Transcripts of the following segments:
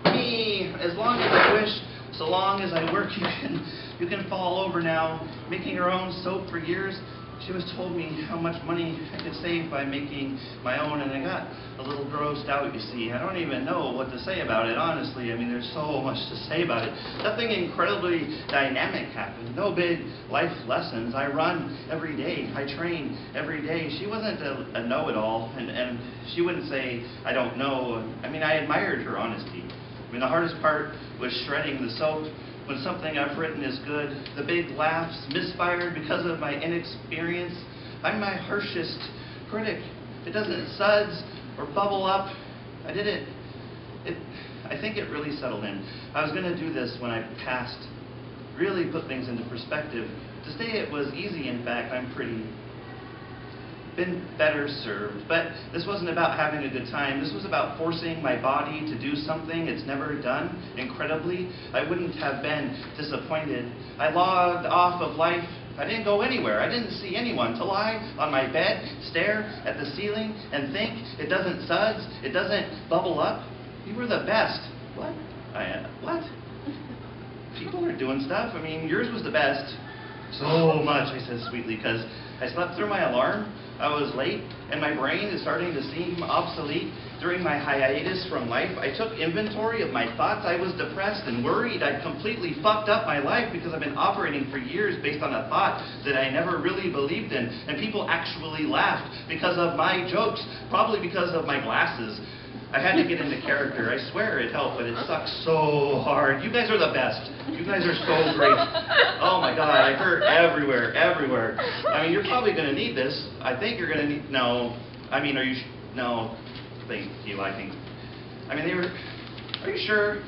Me, as long as I wish, so long as I work, you can fall over now. Making her own soap for years, she always told me how much money I could save by making my own, and I got a little grossed out, you see. I don't even know what to say about it, honestly. I mean, there's so much to say about it. Nothing incredibly dynamic happened. No big life lessons. I run every day. I train every day. She wasn't a know-it-all, and she wouldn't say, I don't know. I mean, I admired her honesty. I mean, the hardest part was shredding the soap. When something I've written is good, the big laughs misfired because of my inexperience. I'm my harshest critic. It doesn't suds or bubble up. I think it really settled in. I was going to do this when I passed, really put things into perspective. To say it was easy, in fact, I'm been better served. But this wasn't about having a good time. This was about forcing my body to do something it's never done. Incredibly, I wouldn't have been disappointed. I logged off of life. I didn't go anywhere. I didn't see anyone. To lie on my bed, stare at the ceiling, and think it doesn't suds, it doesn't bubble up. You were the best. What? What? People are doing stuff. I mean, yours was the best. So much, I said sweetly, because I slept through my alarm. I was late, and my brain is starting to seem obsolete. During my hiatus from life, I took inventory of my thoughts. I was depressed and worried. I'd completely fucked up my life because I've been operating for years based on a thought that I never really believed in. And people actually laughed because of my jokes, probably because of my glasses. I had to get into character. I swear it helped, but it sucks so hard. You guys are the best. You guys are so great. Oh my God, I hurt everywhere, everywhere. I mean, you're probably going to need this. I think you're going to need, no. I mean, are you, no. Thank you, I think. I mean, are you sure?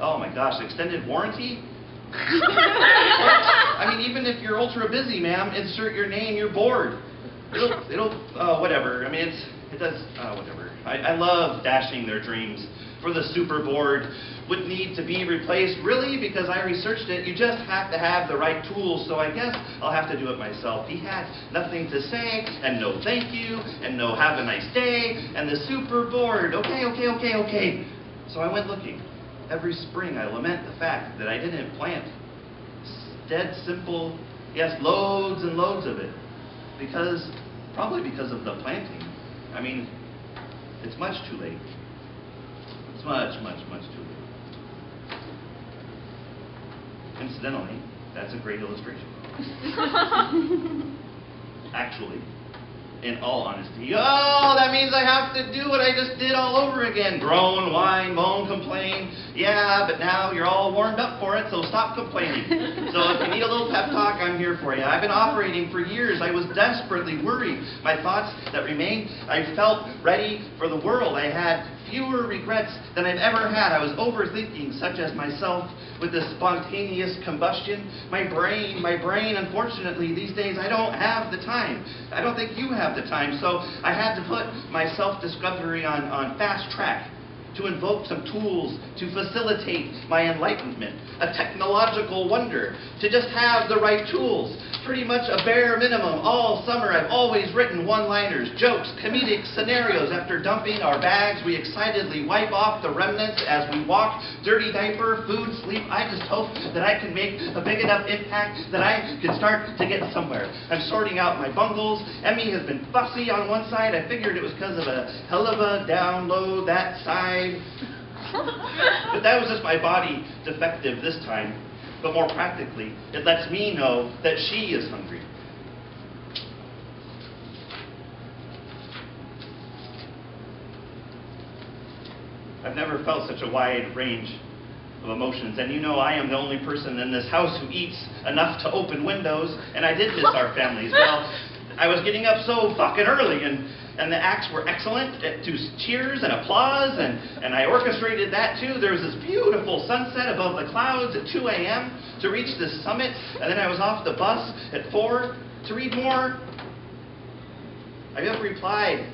Oh my gosh, extended warranty? I mean, even if you're ultra busy, ma'am, insert your name, you're bored. Whatever. I mean, it does, whatever. I love dashing their dreams. For the super board would need to be replaced, really, because I researched it. You just have to have the right tools, so I guess I'll have to do it myself. He had nothing to say, and no thank you, and no have a nice day, and the super board. Okay. So I went looking. Every spring I lament the fact that I didn't plant. Dead simple, yes, loads and loads of it. Probably because of the planting. I mean, it's much too late. It's much too late. Incidentally, that's a great illustration. Actually, in all honesty, oh, that means I have to do what I just did all over again. Groan, whine, moan, complain. Yeah, but now you're all warmed up for it, so stop complaining. So if you need a little pep talk, I'm here for you. I've been operating for years. I was desperately worried. My thoughts that remained, I felt ready for the world. I had fewer regrets than I've ever had. I was overthinking, such as myself, with this spontaneous combustion. My brain, unfortunately, these days, I don't have the time. I don't think you have the time. So I had to put my self-discovery on fast track, to invoke some tools to facilitate my enlightenment, a technological wonder, to just have the right tools. Pretty much a bare minimum. All summer I've always written one-liners, jokes, comedic scenarios. After dumping our bags, we excitedly wipe off the remnants as we walk. Dirty diaper, food, sleep. I just hope that I can make a big enough impact that I can start to get somewhere. I'm sorting out my bungles. Emmy has been fussy on one side. I figured it was because of a hell of a download that side. But that was just my body defective this time. But more practically, it lets me know that she is hungry. I've never felt such a wide range of emotions. And you know I am the only person in this house who eats enough to open windows, and I did miss our families. Well, I was getting up so fucking early, and the acts were excellent, to cheers and applause, and I orchestrated that too. There was this beautiful sunset above the clouds at 2 a.m. to reach this summit, and then I was off the bus at 4 to read more. I have replied.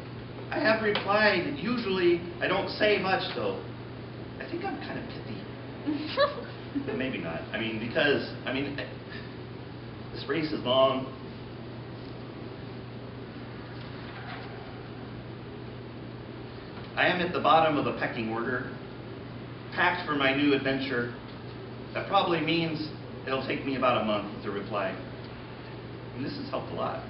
Usually I don't say much, though. I think I'm kind of pithy. But maybe not. This race is long. I am at the bottom of the pecking order, packed for my new adventure. That probably means it'll take me about a month to reply. And this has helped a lot.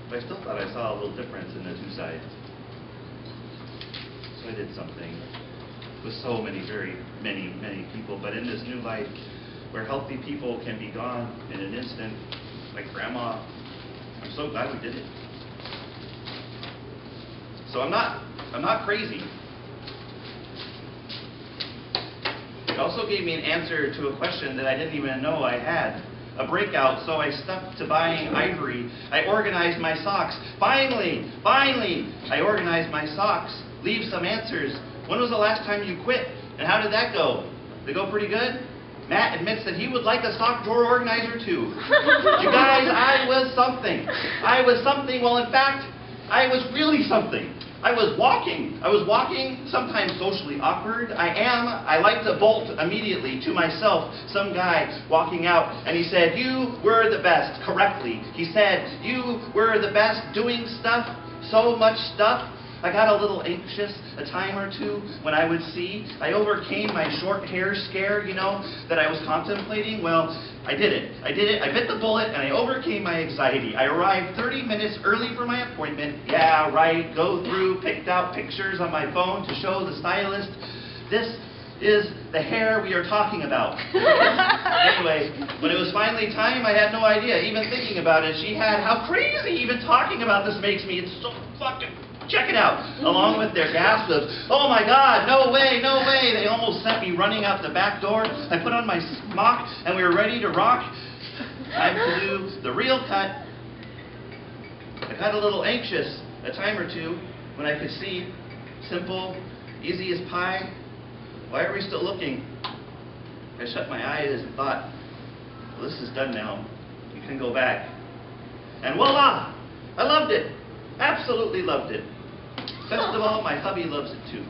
But I still thought I saw a little difference in the two sides. So I did something with so many, very many people. But in this new life, where healthy people can be gone in an instant, like Grandma, I'm so glad we did it. So I'm not crazy. It also gave me an answer to a question that I didn't even know I had. A breakout, so I stuck to buying ivory. I organized my socks. Finally, I organized my socks. Leave some answers. When was the last time you quit? And how did that go? Did it go pretty good? Matt admits that he would like a sock drawer organizer too. You guys, I was something. Well, in fact, I was really something. I was walking, sometimes socially awkward. I like to bolt immediately to myself. Some guy walking out, and he said, "You were the best," correctly. He said, "You were the best doing stuff, so much stuff." I got a little anxious a time or two when I would see. I overcame my short hair scare, that I was contemplating. Well, I did it. I bit the bullet, and I overcame my anxiety. I arrived 30 minutes early for my appointment. Yeah, right. Go through, picked out pictures on my phone to show the stylist. This is the hair we are talking about. Anyway, when it was finally time, I had no idea. Even thinking about it, she had, how crazy even talking about this makes me. It's so fucking... Check it out. Along with their gasps of, "Oh my God, no way, no way." They almost sent me running out the back door. I put on my smock and we were ready to rock. Time to do the real cut. I got a little anxious a time or two when I could see, simple, easy as pie. Why are we still looking? I shut my eyes and thought, well, this is done now. You can go back. And voila! I loved it. Absolutely loved it. Best of all, my hubby loves it too.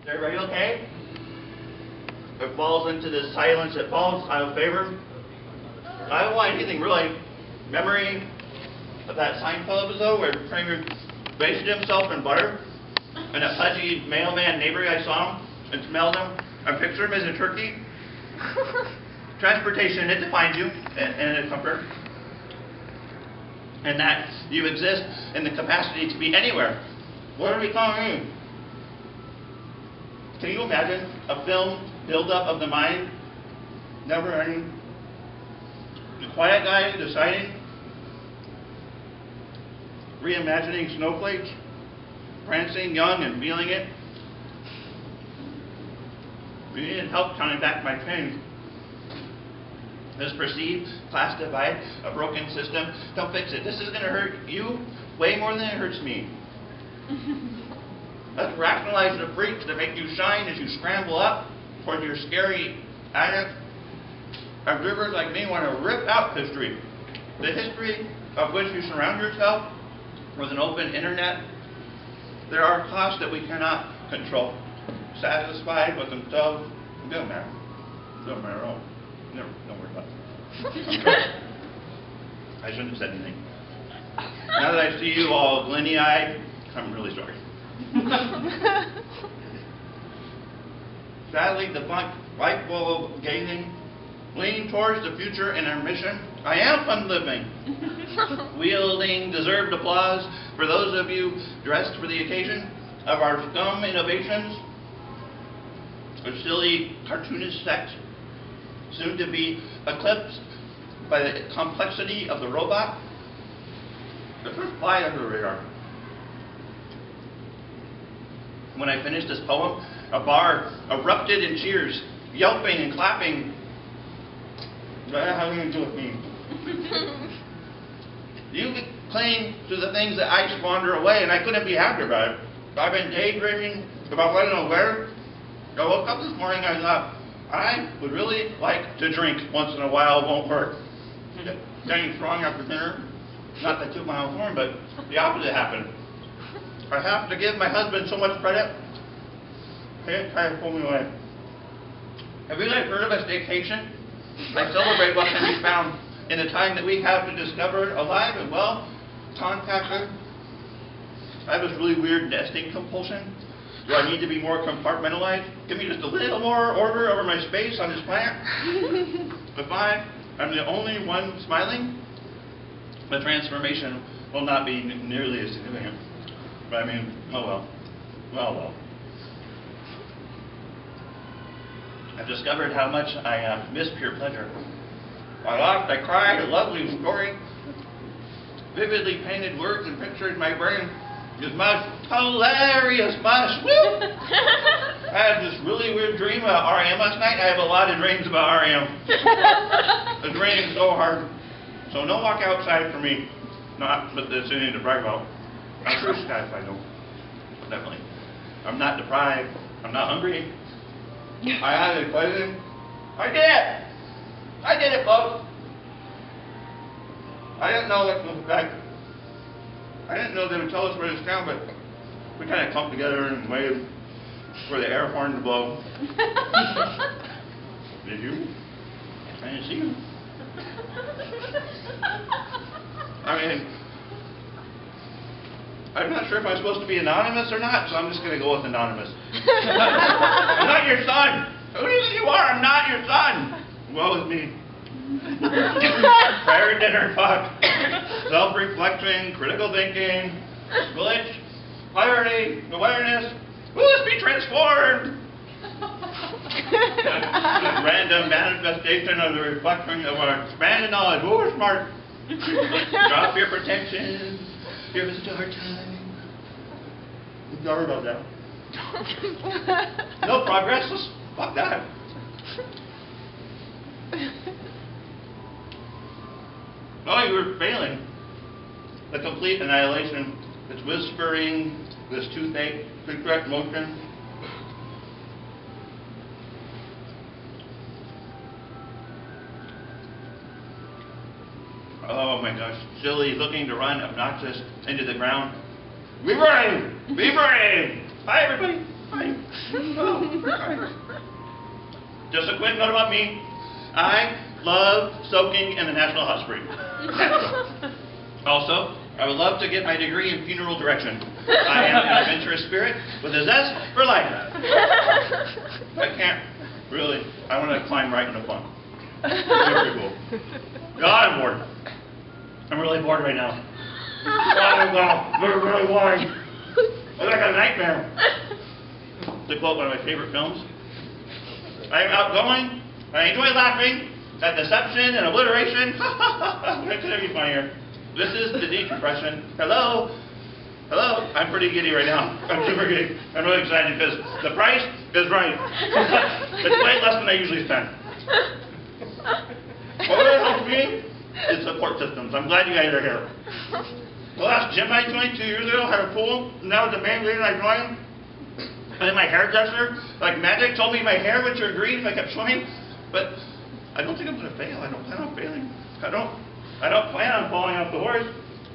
Is everybody okay? It falls into this silence. It falls out of favor. I don't want anything really. Memory of that Seinfeld episode where Kramer basted himself in butter, and that pudgy mailman neighbor, I saw him and smelled him. I picture him as a turkey. Transportation, it defines you and a comfort. And that you exist in the capacity to be anywhere. What are we calling you? Can you imagine a film build-up of the mind? Never ending. The quiet guy deciding, reimagining snowflakes, prancing young and feeling it. We needed help counting back my pain. This perceived class divide, a broken system. Don't fix it. This is going to hurt you way more than it hurts me. Let's rationalize the freaks that make you shine as you scramble up towards your scary attic. Observers like me want to rip out history. The history of which you surround yourself with an open internet. There are costs that we cannot control. Satisfied with themselves, it doesn't matter. It doesn't matter at all. Never, don't worry about it. I shouldn't have said anything. Now that I see you all glinty-eyed, I'm really sorry. Sadly defunct light bulb gazing, leaning towards the future in our mission. I am fun living. Wielding deserved applause for those of you dressed for the occasion of our scum innovations, a silly cartoonist sect, soon to be eclipsed by the complexity of the robot. The first fly under the radar. When I finished this poem, a bar erupted in cheers, yelping and clapping. What are you going to do with me? You cling to the things that I squander away, and I couldn't be happier about it. I've been daydreaming about what I don't know where. I woke up this morning and I thought, I would really like to drink once in a while. Won't hurt. Getting strong after dinner. Not that I took my own horn, but the opposite happened. I have to give my husband so much credit. He kind of pulled me away. Have you guys heard of a staycation? I celebrate what can be found in the time that we have to discover alive and well, contacted. I have this really weird nesting compulsion. Do I need to be more compartmentalized? Give me just a little more order over my space on this planet. If I'm the only one smiling, the transformation will not be nearly as significant. But I mean, oh well. Well, well. I've discovered how much I miss pure pleasure. I laughed, I cried, a lovely story. Vividly painted words and pictures in my brain. This mush, hilarious mush. Woo! I had this really weird dream about R.E.M. last night. I have a lot of dreams about R.E.M. It's raining so hard. So no walk outside for me. Not but there's anything to brag about. I'm true sky if I don't. Definitely. I'm not deprived. I'm not hungry. I had a question. I did it! I did it, folks! I didn't know that was back. I didn't know they would tell us where to stand, but we kind of clumped together and waited for the air horn to blow. Did you? I didn't see you. I mean, I'm not sure if I'm supposed to be anonymous or not, so I'm just going to go with anonymous. I'm not your son. Who do you think you are? I'm not your son. Woe is me. Prayer, dinner, fuck. Self-reflection, critical thinking, glitch, clarity, awareness. Who is be transformed? This random manifestation of the reflection of our expanded knowledge. Oh, we're smart. Drop your pretensions. Give us a hard time. Sorry about that. No progress. Fuck that. Oh, you were failing. The complete annihilation. It's whispering, this toothache, correct motion. Oh my gosh. Silly, looking to run, obnoxious, into the ground. Be brave! Be brave! Hi, everybody. Just a quick note about me. I love soaking in the National Hot Spring. Also, I would love to get my degree in funeral direction. I am an adventurous spirit with a zest for life. I can't really. I want to climb right in the fun. Very cool. God, I'm bored. I'm really bored right now. God, really bored. It's like a nightmare. To quote one of my favorite films, I am outgoing. I enjoy laughing at deception and obliteration. What could be funnier? This is the decompression. Hello? Hello? I'm pretty giddy right now. I'm super giddy. I'm really excited because the price is right. It's way less than I usually spend. What really helps me is support systems. I'm glad you guys are here. The last gym I joined 2 years ago had a pool, and that was the main reason I joined. And then my hairdresser, like magic, told me my hair would turn green if I kept swimming. But I don't think I'm going to fail. I don't plan on failing. I don't plan on falling off the horse.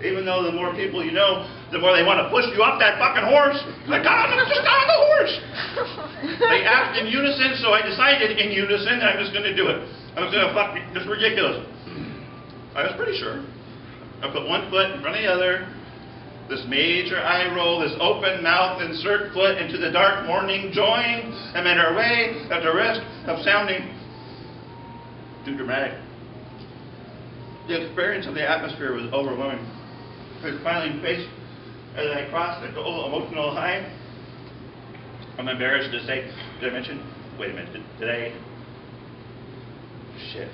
Even though the more people you know, the more they want to push you off that fucking horse. Like, just got on the horse. They asked in unison, so I decided in unison that I'm just going to do it. I was going to fuck, it's ridiculous. I was pretty sure. I put one foot in front of the other. This major eye roll, this open mouth, insert foot into the dark morning, join, and made our way at the risk of sounding too dramatic. The experience of the atmosphere was overwhelming. His smiling face as I crossed the emotional high. I'm embarrassed to say, did I mention? Wait a minute, did I? Shit.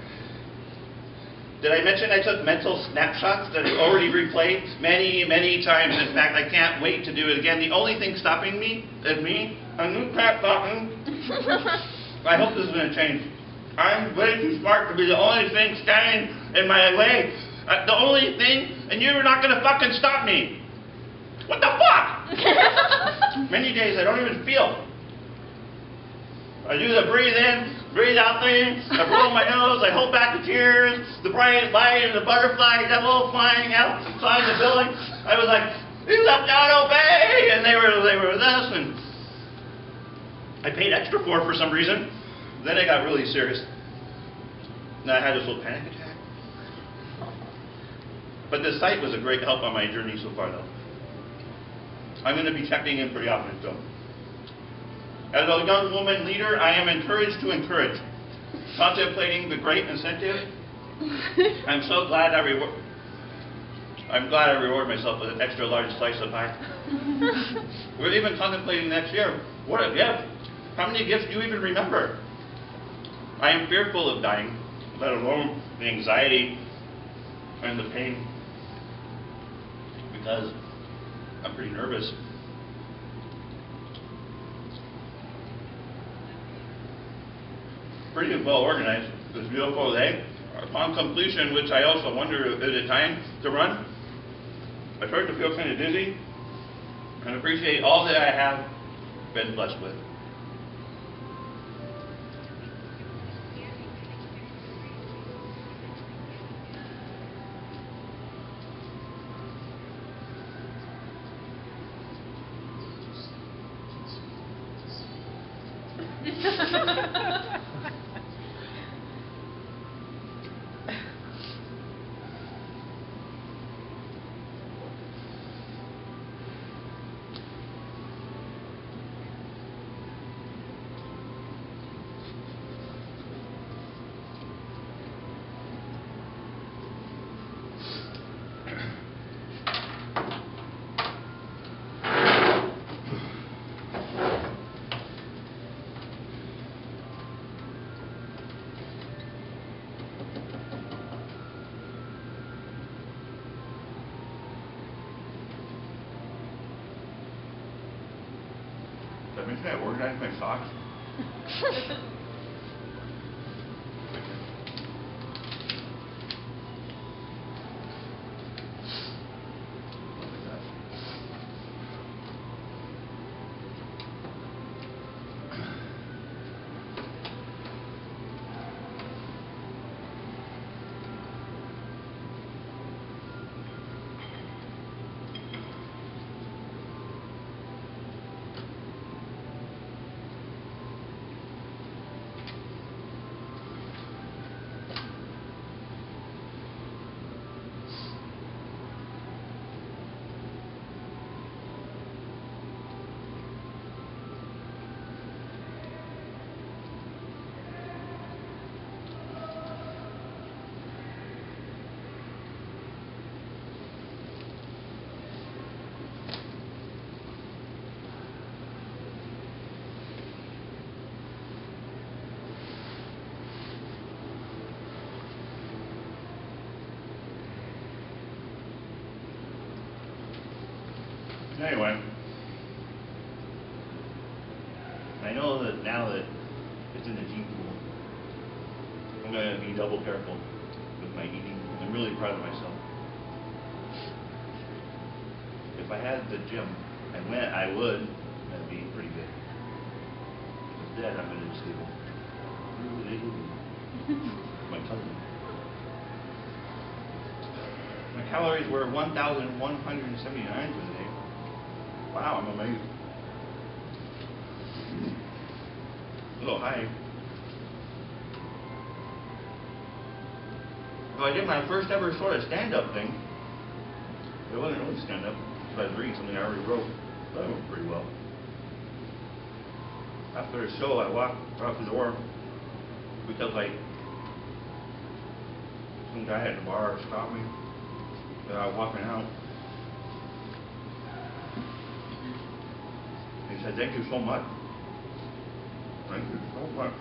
Did I mention I took mental snapshots that I've already replayed many, many times? In fact, I can't wait to do it again. The only thing stopping me is me. A new crap talking. I hope this is going to change. I'm way too smart to be the only thing standing in my way. The only thing, and you're not going to fucking stop me. What the fuck? Many days I don't even feel. I do the breathe in, breathe out thing. I blow my nose. I hold back the tears. The bright light and the butterfly devil flying outside the building. I was like, "You left out, obey!" And they were with us, and I paid extra for some reason. Then it got really serious. And I had this little panic attack. But the site was a great help on my journey so far, though. I'm going to be checking in pretty often, so. As a young woman leader, I am encouraged to encourage. Contemplating the great incentive, I'm glad I reward myself with an extra large slice of pie. We're even contemplating next year. What a gift! How many gifts do you even remember? I am fearful of dying, let alone the anxiety and the pain, because I'm pretty nervous. Pretty well organized, this beautiful day. Upon completion, which I also wonder if it is time to run, I start to feel kind of dizzy and appreciate all that I have been blessed with. Did I mention I organized my socks? Anyway, I know that now that it's in the gene pool, I'm going to be double careful with my eating. I'm really proud of myself. If I had the gym and went, I would. That'd be pretty good. Instead, I'm going to just go. My cousin. My calories were 1,179 for the day. Wow, I'm amazed. A little high. So I did my first ever sort of stand-up thing. It wasn't really stand-up, because I was reading something I already wrote. But it went pretty well. After the show, I walked out the door because, like, some guy at the bar stopped me as I was walking out. He said, "Thank you so much." Thank you so much.